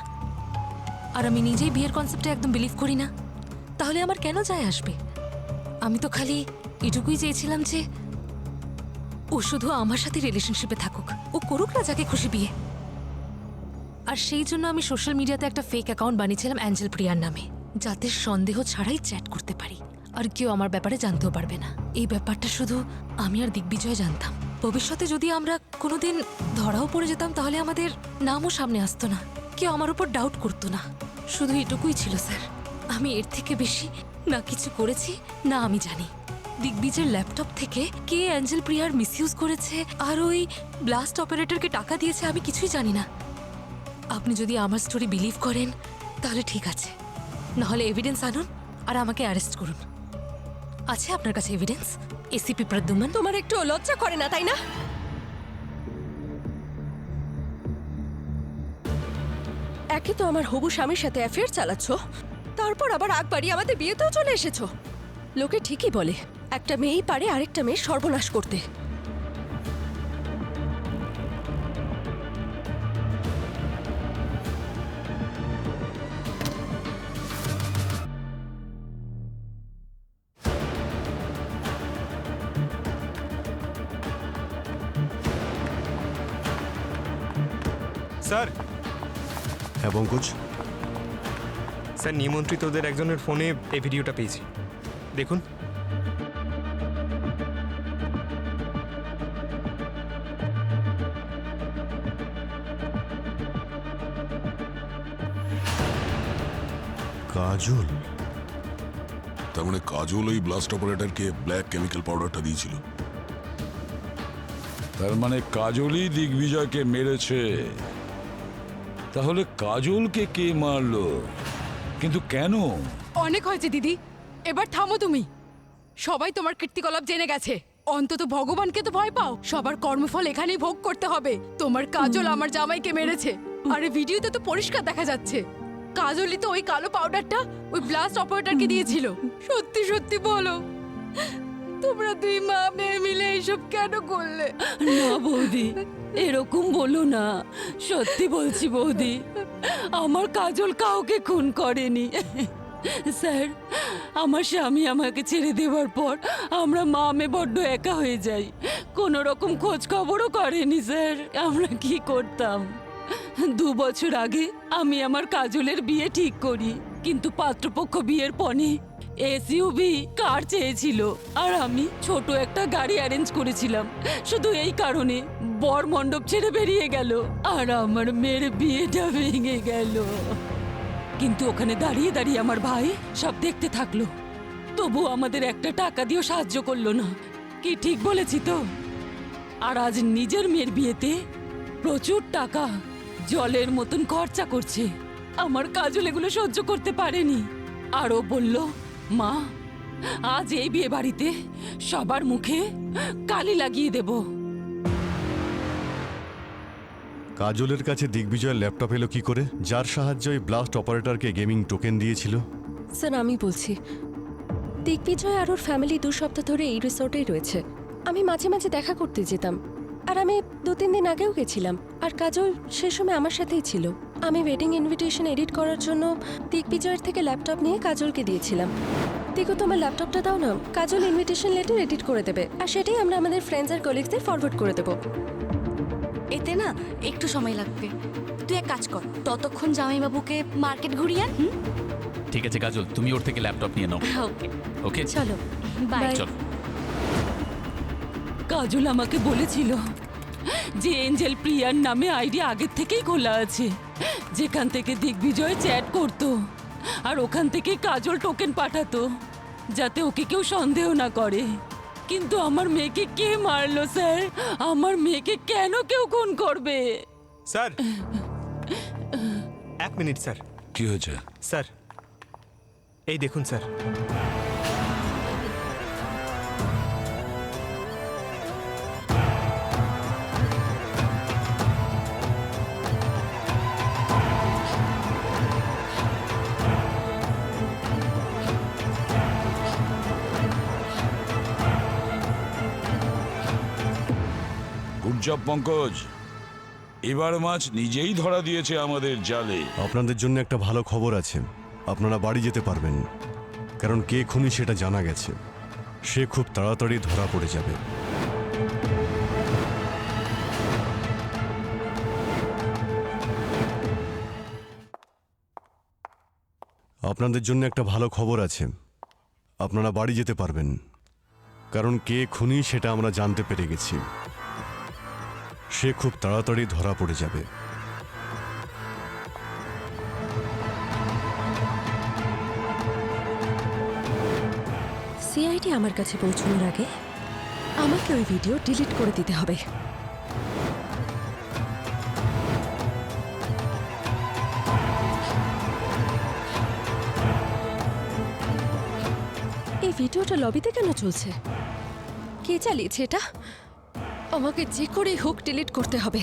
আর আমি নিজেই বিয়ের কনসেপ্টে একদম বিলিভ করি না। তাহলে আমার কেন যায় আসবে? আমি তো খালি এটুকুই চেয়েছিলাম যে ও শুধু আমার সাথে রিলেশনশিপে থাকুক, ও করুক না যাকে খুশি বিয়ে। আর সেই জন্য আমি সোশ্যাল মিডিয়াতে একটা ফেক অ্যাকাউন্ট বানিয়েছিলাম অ্যাঞ্জেল প্রিয়ার নামে, যাতে সন্দেহ ছাড়াই চ্যাট করতে পারি আর কেউ আমার ব্যাপারে জানতেও পারবে না। এই ব্যাপারটা শুধু আমি আর দিগ্বিজয় জানতাম। ভবিষ্যতে যদি আমরা কোনোদিন ধরাও পড়ে যেতাম তাহলে আমাদের নামও সামনে আসতো না, কেউ আমার উপর ডাউট করতো না। শুধু এটুকুই ছিল স্যার। আমি এর থেকে বেশি না কিছু করেছি না আমি জানি। দিগ্বিজয়ের ল্যাপটপ থেকে কে অ্যাঞ্জেল প্রিয়ার মিসইউজ করেছে আর ওই ব্লাস্ট অপারেটরকে টাকা দিয়েছে আমি কিছুই জানি না। আপনি যদি আমার স্টোরি বিলিভ করেন তাহলে ঠিক আছে, নাহলে এভিডেন্স আনুন আর আমাকে অ্যারেস্ট করুন। আছে আপনার কাছে এভিডেন্স? এসিপি প্রদ্যুম্ন, তোমার একটু লজ্জা করে না তাই না? একে তো আমার হবু স্বামীর সাথে অ্যাফেয়ার চালাচ্ছ, তারপর আবার আগ বাড়িয়ে আমাদের বিয়েতেও চলে এসেছো। লোকে ঠিকই বলে একটা মেয়েই পারে আরেকটা মেয়ের সর্বনাশ করতে। স্যার। হ্যাঁ পঙ্কজ, স্যার নিমন্ত্রিতদের একজনের ফোনে এই ভিডিওটা পেয়েছি, দেখুন। কাজল? তার মানে কাজল ওই ব্লাস্ট অপারেটরকে ব্ল্যাক কেমিক্যাল পাউডারটা দিয়েছিল। তার মানে কাজলই দিগ্বিজয়কে মেরেছে। তাহলে কাজলকে কে মারলো, কিন্তু কেন? অনেক হয়েছে দিদি, এবার থামো তুমি। সবাই তোমার কীর্তিকলাপ জেনে গেছে, অন্তত ভগবানকে তো ভয় পাও। সবার কর্মফল এখানেই ভোগ করতে হবে। তোমার কাজল আমার জামাইকে মেরেছে, আরে ভিডিওতে তো পরিষ্কার দেখা যাচ্ছে। কাজলই তো ওই কালো পাউডারটা ওই ব্লাস্ট অপারেটরকে দিয়েছিল। সত্যি সত্যি বলো, তোমরা দুই মা মেয়ে মিলে এইসব কেন করলে? না বৌদি, এরকম বলো না। সত্যি বলছি বৌদি, আমার কাজল কাউকে খুন করেনি। স্যার, আমার স্বামী আমাকে ছেড়ে দেওয়ার পর আমরা মা মেয়ে বড্ড একা হয়ে যাই। কোনো রকম খোঁজ খবরও করেনি স্যার। আমরা কি করতাম? 2 বছর আগে আমি আমার কাজলের বিয়ে ঠিক করি, কিন্তু পাত্রপক্ষ বিয়ের পরে এসইউভি কার চেয়েছিল আর আমি ছোট একটা গাড়ি অ্যারেঞ্জ করেছিলাম। শুধু এই কারণে বর মণ্ডপ ছেড়ে বেরিয়ে গেল আর আমার মেয়ের বিয়েটা ভেঙে গেল। কিন্তু ওখানে দাঁড়িয়ে দাঁড়িয়ে আমার ভাই সব দেখতে থাকলো, তবু আমাদের একটা টাকা দিয়েও সাহায্য করলো না। কি ঠিক বলেছি তো? আর আজ নিজের মেয়ের বিয়েতে প্রচুর টাকা জলের মতন খরচা করছে। আমার কাজল এগুলো সহ্য করতে পারেনি। আরও বলল, মা আজ এই বিয়ে বাড়িতে সবার মুখে কালি লাগিয়ে দেব। কাজলের কাছে দিগ্বিজয়ের ল্যাপটপ এলো কি করে, যার সাহায্যে ওই ব্লাস্ট অপারেটরকে গেমিং টোকেন দিয়েছিল? স্যার আমি বলছি, দিগ্বিজয় আর ওর ফ্যামিলি 2 সপ্তাহ ধরে এই রিসোর্টেই রয়েছে। আমি মাঝে মাঝে দেখা করতে যেতাম, আর আমি 2-3 দিন আগেও গেছিলাম। আর কাজল সে সময় আমার সাথেই ছিল। আমি ওয়েডিং ইনভিটেশন এডিট করার জন্য দিগ্বিজয়ের থেকে ল্যাপটপ নিয়ে কাজলকে দিয়েছিলাম। দেখো তোমার ল্যাপটপটা দাও না, কাজল ইনভিটেশন লেটার এডিট করে দেবে, আর সেটাই আমরা আমাদের ফ্রেন্ডস আর কলিগসদের ফরওয়ার্ড করে দেবো। এতে না একটু সময় লাগবে। তুই এক কাজ কর, ততক্ষণ জামাইবাবুকে মার্কেট ঘুরিয়ে আন। ঠিক আছে কাজল, তুমি ওর থেকে ল্যাপটপ নিয়ে নাও। ওকে ওকে, চলো বাই। চল। কাজল আমাকে বলেছিল যে এঞ্জেল প্রিয়ার নামে আইডি আগের থেকেই খোলা আছে, যেখান থেকে দিগ্বিজয় চ্যাট করতো আর ওখান থেকে কাজল টোকেন পাঠাতো। যাতে ওকে কেউ সন্দেহ না করে। কিন্তু আমার মেয়েকে কে মারলো স্যার? আমার মেয়েকে কেন কেউ খুন করবে? Sir 1 minute sir. কি হয়েছে? স্যার এই দেখুন স্যার। গুড জব পঙ্কজ, এবার মাছ নিজেই ধরা দিয়েছে আমাদের জালে। আপনাদের জন্য একটা ভালো খবর আছে, আপনারা বাড়ি যেতে পারবেন, কারণ কে খুনি সেটা জানা গেছে। সে খুব তাড়াতাড়ি ধরা পড়ে যাবে। আপনাদের জন্য একটা ভালো খবর আছে, আপনারা বাড়ি যেতে পারবেন, কারণ কে খুনি সেটা আমরা জানতে পেরে গেছি। সে খুব তাড়াতাড়ি ধরা পড়ে যাবে। সিআইডি আমার কাছে পৌঁছানোর আগে আমাকে ওই ভিডিও ডিলিট করে দিতে হবে। এই ভিডিওটা লবিতে কেন চলছে? কে চালিয়েছে এটা? আমাকে যে করে হোক ডিলিট করতে হবে।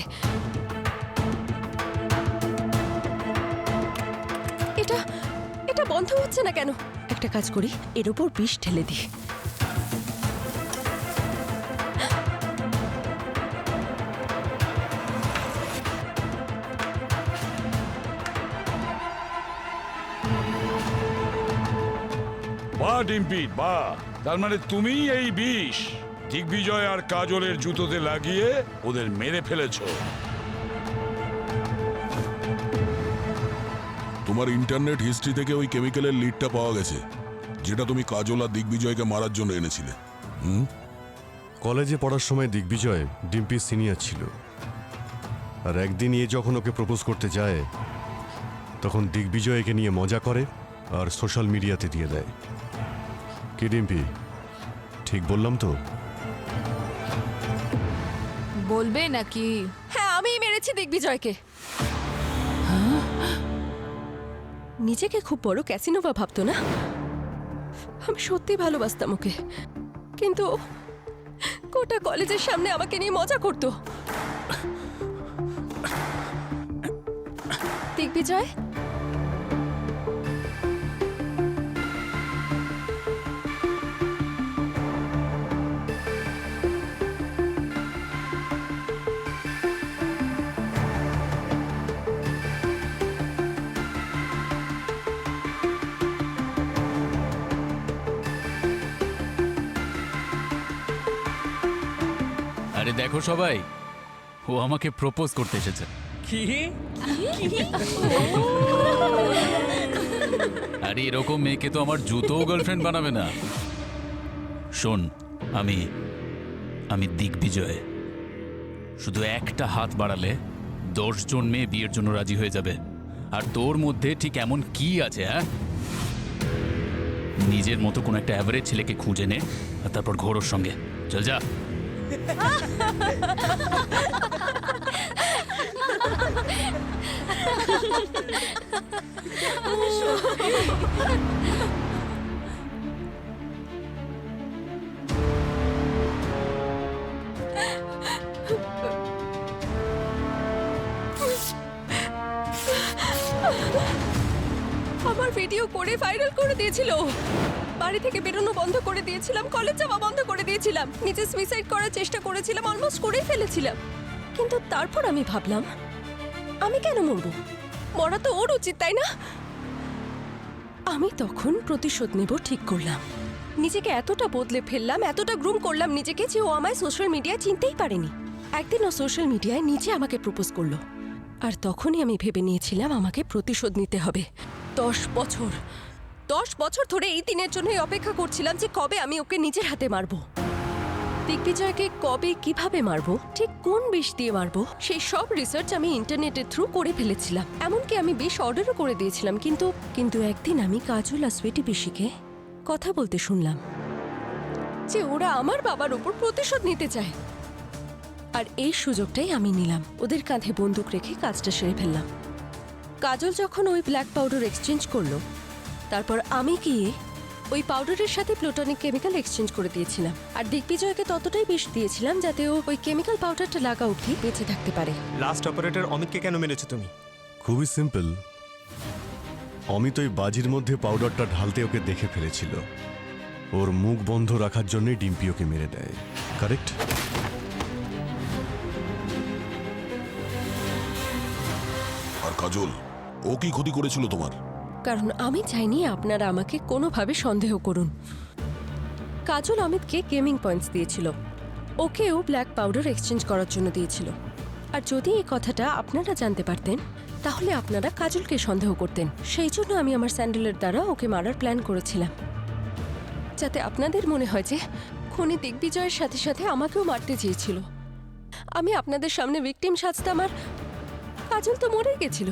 এটা এটা বন্ধ হচ্ছে না কেন? একটা কাজ করি, এর উপর বিষ ঢেলে দিই। বাহ ডিম্পি বাহ, তার মানে তুমি এই বিষ দিগ্বিজয় আর কাজলের জুতোতে লাগিয়ে ওদের মেরে ফেলেছো। তোমার ইন্টারনেট হিস্ট্রি থেকে ওই কেমিক্যালের লিডটা পাওয়া গেছে, যেটা তুমি কাজল আর দিগ্বিজয়কে মারার জন্য এনেছিলে। কলেজে পড়ার সময় দিগ্বিজয় ডিম্পির সিনিয়র ছিল, আর একদিন এ যখন ওকে প্রপোজ করতে যায়, তখন দিগ্বিজয় একে নিয়ে মজা করে আর সোশ্যাল মিডিয়াতে দিয়ে দেয়। কি ডিম্পি, ঠিক বললাম তো? বলবে নাকি? হ্যাঁ, আমিই মেরেছি দিগ্বিজয়কে। নিজেকে খুব বড় ক্যাসিনোভা ভাবতো না? আমি সত্যি ভালোবাসতাম ওকে, কিন্তু গোটা কলেজের সামনে আমাকে নিয়ে মজা করতো। দিগ্বিজয়, আরে দেখো সবাই, ও আমাকে প্রপোজ করতে এসেছে। কি? আরে এরকম মেয়েকে তো আমার জুতোও গার্লফ্রেন্ড বানাবে না। শোন, আমি দিগ্বিজয়। শুধু একটা হাত বাড়ালে 10 জন মেয়ে বিয়ের জন্য রাজি হয়ে যাবে। আর তোর মধ্যে ঠিক এমন কি আছে? হ্যাঁ, নিজের মতো কোনো একটা অ্যাভারেজ ছেলেকে খুঁজে নে আর তারপর ঘোর ওর সঙ্গে। চল যা। আমার ভিডিও করে ভাইরাল করে দিয়েছিল। বাড়ি থেকে বেরোনো বন্ধ করে দিয়েছিলাম, কলেজ যাওয়া বন্ধ করে দিয়েছিলাম, নিজে সুইসাইড করার চেষ্টা করেছিলাম, অলমোস্ট করেই ফেলেছিলাম। কিন্তু তারপর আমি ভাবলাম, আমি কেন মরবো? মরা তো ওর উচিত, তাই না? আমি তখন প্রতিশোধ নেব ঠিক করলাম। নিজেকে এতটা বদলে ফেললাম, এতটা গ্রুম করলাম নিজেকে যে ও আমায় সোশ্যাল মিডিয়ায় চিনতেই পারেনি। একদিন ও সোশ্যাল মিডিয়ায় নিজে আমাকে প্রপোজ করলো, আর তখনই আমি ভেবে নিয়েছিলাম আমাকে প্রতিশোধ নিতে হবে। 10 বছর ধরে এই দিনের জন্যই অপেক্ষা করছিলাম যে কবে আমি ওকে নিজের হাতে মারবো। দিগ্বিজয়কে কবে কিভাবে মারবো, ঠিক কোন বিষ দিয়ে মারবো, সেই সব রিসার্চ আমি ইন্টারনেটের থ্রু করে ফেলেছিলাম। এমনকি আমি বিষ অর্ডারও করে দিয়েছিলাম। কিন্তু একদিন আমি কাজল আর সুইটি পিসিকে কথা বলতে শুনলাম যে ওরা আমার বাবার উপর প্রতিশোধ নিতে চায়। আর এই সুযোগটাই আমি নিলাম, ওদের কাঁধে বন্দুক রেখে কাজটা সেরে ফেললাম। কাজল যখন ওই ব্ল্যাক পাউডার এক্সচেঞ্জ করলো, তারপর আমি গিয়ে ওই পাউডারের সাথে প্লুটোনিক কেমিক্যাল এক্সচেঞ্জ করে দিয়েছিলাম। আর দিগ্বিজয়কে ততটাই বিষ দিয়েছিলাম যাতে ও ওই কেমিক্যাল পাউডারটা লাগা অবধি বেঁচে থাকতে পারে। লাস্ট অপারেটর অমিতকে কেন মেরেছো তুমি? খুবই সিম্পল। অমিত ওই বাজির মধ্যে পাউডারটা ঢালতে ওকে দেখে ফেলেছিল। ওর মুখ বন্ধ রাখার জন্যই ডিম্পি ওকে মেরে দেয়। কারেক্ট? আর কাজল, ও কি ক্ষতি করেছিল তোমার? কারণ আমি চাইনি আপনারা আমাকে কোনোভাবে সন্দেহ করুন। কাজল অমিতকে গেমিং পয়েন্টস দিয়েছিল, ওকেও ব্ল্যাক পাউডার এক্সচেঞ্জ করার জন্য দিয়েছিল। আর যদি এই কথাটা আপনারা জানতে পারতেন তাহলে আপনারা কাজলকে সন্দেহ করতেন। সেই জন্য আমি আমার স্যান্ডেলের দ্বারা ওকে মারার প্ল্যান করেছিলাম, যাতে আপনাদের মনে হয় যে খুনি দিগ্বিজয়ের সাথে সাথে আমাকেও মারতে চেয়েছিল। আমি আপনাদের সামনে ভিকটিম সাজতাম আর কাজল তো মরে গেছিল।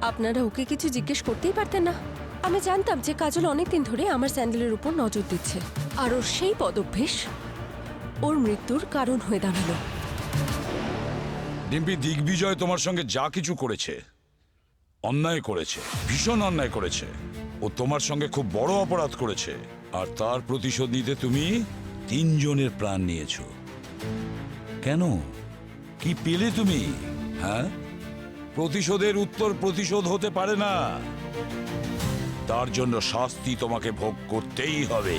আপনারা ওকে কিছু জিজ্ঞেস করতেই পারতেন না। আমি জানতাম যে কাজল অনেকদিন ধরে আমার স্যান্ডেলের উপর নজর দিচ্ছে, আর ওর সেই পদভ্যেস ওর মৃত্যুর কারণ হয়ে দাঁড়ালো। ডিম্পি, দিগ্বিজয় তোমার সঙ্গে যা কিছু করেছে অন্যায় করেছে, ভীষণ অন্যায় করেছে। ও তোমার সঙ্গে খুব বড় অপরাধ করেছে, আর তার প্রতিশোধ নিতে তুমি 3 জনের প্রাণ নিয়েছো। কেন? কি পেলে তুমি? হ্যাঁ, প্রতিশোধের উত্তর প্রতিশোধ হতে পারে না। তার জন্য শাস্তি তোমাকে ভোগ করতেই হবে।